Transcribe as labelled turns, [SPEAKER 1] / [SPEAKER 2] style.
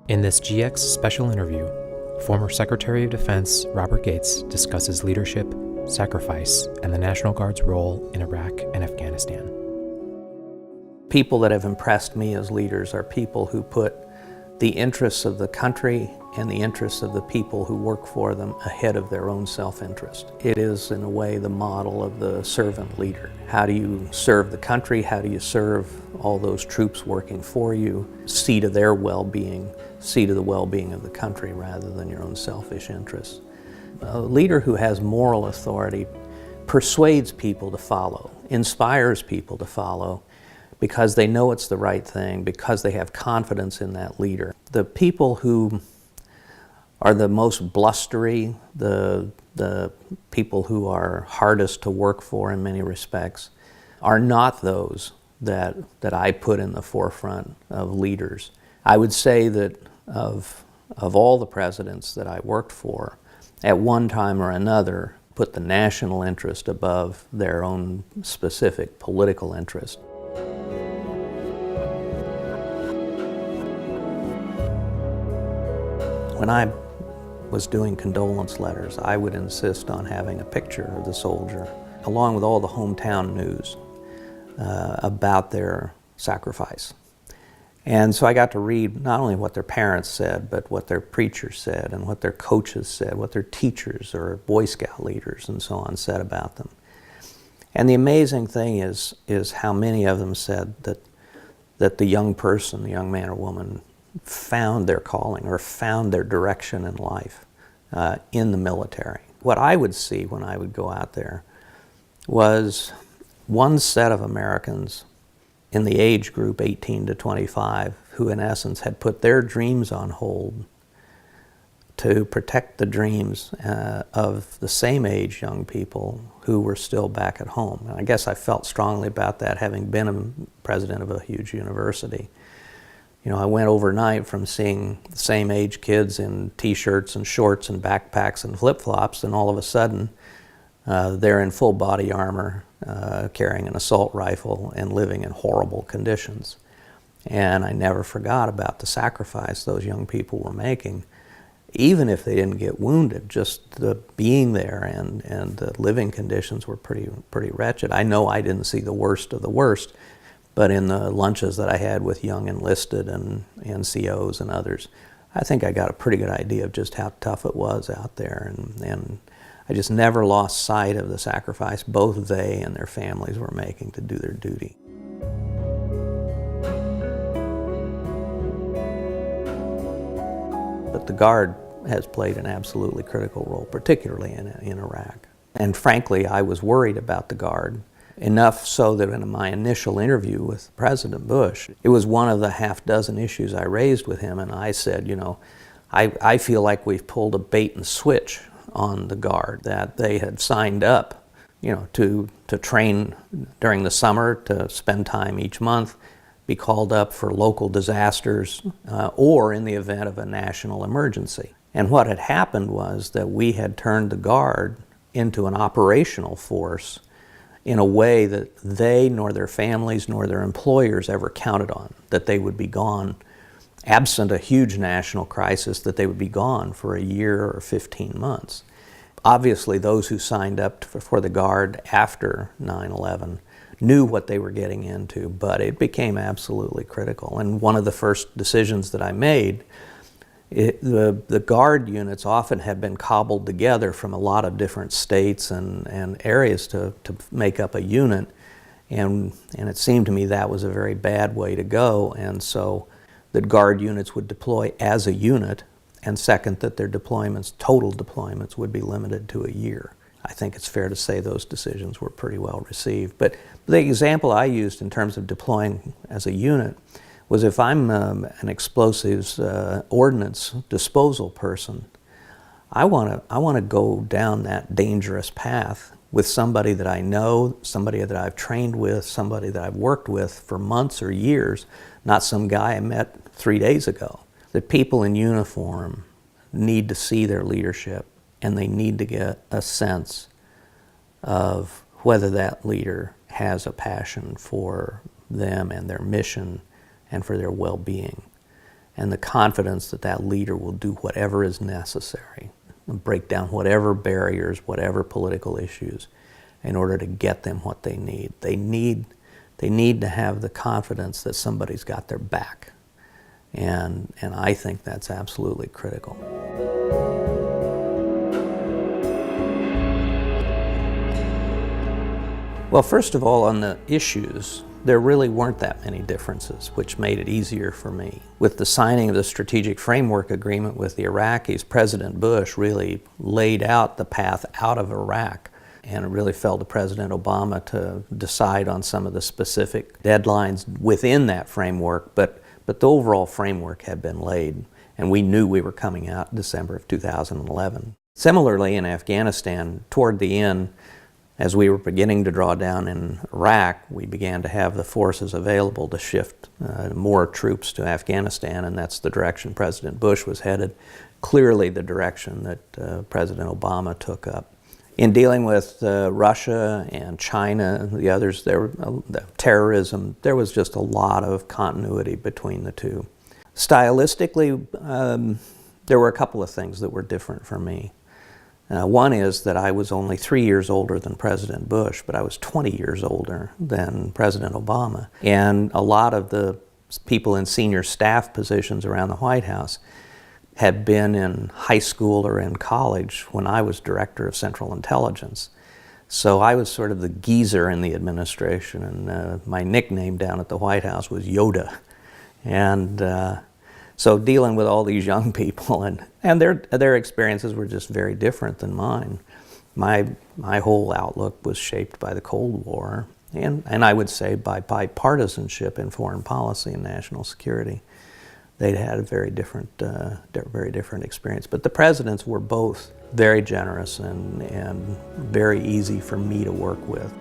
[SPEAKER 1] In this GX special interview, former Secretary of Defense Robert Gates discusses leadership, sacrifice, and the National Guard's role in Iraq and Afghanistan.
[SPEAKER 2] People that have impressed me as leaders are people who put the interests of the country and the interests of the people who work for them ahead of their own self-interest. It is, in a way, the model of the servant leader. How do you serve the country? How do you serve all those troops working for you? See to their well-being, see to the well-being of the country rather than your own selfish interests. A leader who has moral authority persuades people to follow, inspires people to follow, because they know it's the right thing, because they have confidence in that leader. The people who are the most blustery, the people who are hardest to work for in many respects, are not those that I put in the forefront of leaders. I would say that of all the presidents that I worked for, at one time or another, put the national interest above their own specific political interest. When I was doing condolence letters, I would insist on having a picture of the soldier, along with all the hometown news about their sacrifice. And so I got to read not only what their parents said, but what their preachers said, and what their coaches said, what their teachers or Boy Scout leaders and so on said about them. And the amazing thing is how many of them said that the young person, the young man or woman, found their calling or found their direction in life in the military. What I would see when I would go out there was one set of Americans in the age group 18 to 25 who in essence had put their dreams on hold to protect the dreams of the same age young people who were still back at home. And I guess I felt strongly about that, having been a president of a huge university. You know, I went overnight from seeing the same age kids in t-shirts and shorts and backpacks and flip-flops, and all of a sudden they're in full body armor, carrying an assault rifle and living in horrible conditions. And I never forgot about the sacrifice those young people were making, even if they didn't get wounded. Just the being there and the living conditions were pretty wretched. I know I didn't see the worst of the worst, but in the lunches that I had with young enlisted and NCOs and others, I think I got a pretty good idea of just how tough it was out there. And I just never lost sight of the sacrifice both they and their families were making to do their duty. But the Guard has played an absolutely critical role, particularly in Iraq. And frankly, I was worried about the Guard, enough so that in my initial interview with President Bush, it was one of the half dozen issues I raised with him, and I said, you know, I feel like we've pulled a bait and switch on the Guard, that they had signed up, you know, to train during the summer, to spend time each month, be called up for local disasters, or in the event of a national emergency. And what had happened was that we had turned the Guard into an operational force in a way that they, nor their families, nor their employers ever counted on, that they would be gone, absent a huge national crisis, that they would be gone for a year or 15 months. Obviously, those who signed up for the Guard after 9/11 knew what they were getting into, but it became absolutely critical. And one of the first decisions that I made, the Guard units often had been cobbled together from a lot of different states and areas to make up a unit, and it seemed to me that was a very bad way to go. And so the Guard units would deploy as a unit, and second, that their deployments, total deployments, would be limited to a year. I think it's fair to say those decisions were pretty well received. But the example I used in terms of deploying as a unit was if I'm an explosives ordnance disposal person, I want to go down that dangerous path with somebody that I know, somebody that I've trained with, somebody that I've worked with for months or years, not some guy I met 3 days ago. The people in uniform need to see their leadership, and they need to get a sense of whether that leader has a passion for them and their mission and for their well-being. and the confidence that that leader will do whatever is necessary and break down whatever barriers, whatever political issues, in order to get them what they need. They need to have the confidence that somebody's got their back. And I think that's absolutely critical. Well, first of all, on the issues, there really weren't that many differences, which made it easier for me. With the signing of the Strategic Framework Agreement with the Iraqis, President Bush really laid out the path out of Iraq, and it really fell to President Obama to decide on some of the specific deadlines within that framework, but the overall framework had been laid, and we knew we were coming out in December of 2011. Similarly, in Afghanistan, toward the end, as we were beginning to draw down in Iraq, we began to have the forces available to shift more troops to Afghanistan, and that's the direction President Bush was headed, clearly the direction that President Obama took up. In dealing with Russia and China, the others, the terrorism, there was just a lot of continuity between the two. Stylistically, there were a couple of things that were different for me. One is that I was only 3 years older than President Bush, but I was 20 years older than President Obama. And a lot of the people in senior staff positions around the White House had been in high school or in college when I was Director of Central Intelligence. So I was sort of the geezer in the administration, and my nickname down at the White House was Yoda. And so dealing with all these young people, and their experiences were just very different than mine. My whole outlook was shaped by the Cold War, and I would say by bipartisanship in foreign policy and national security. They'd had a very different experience. But the presidents were both very generous and very easy for me to work with.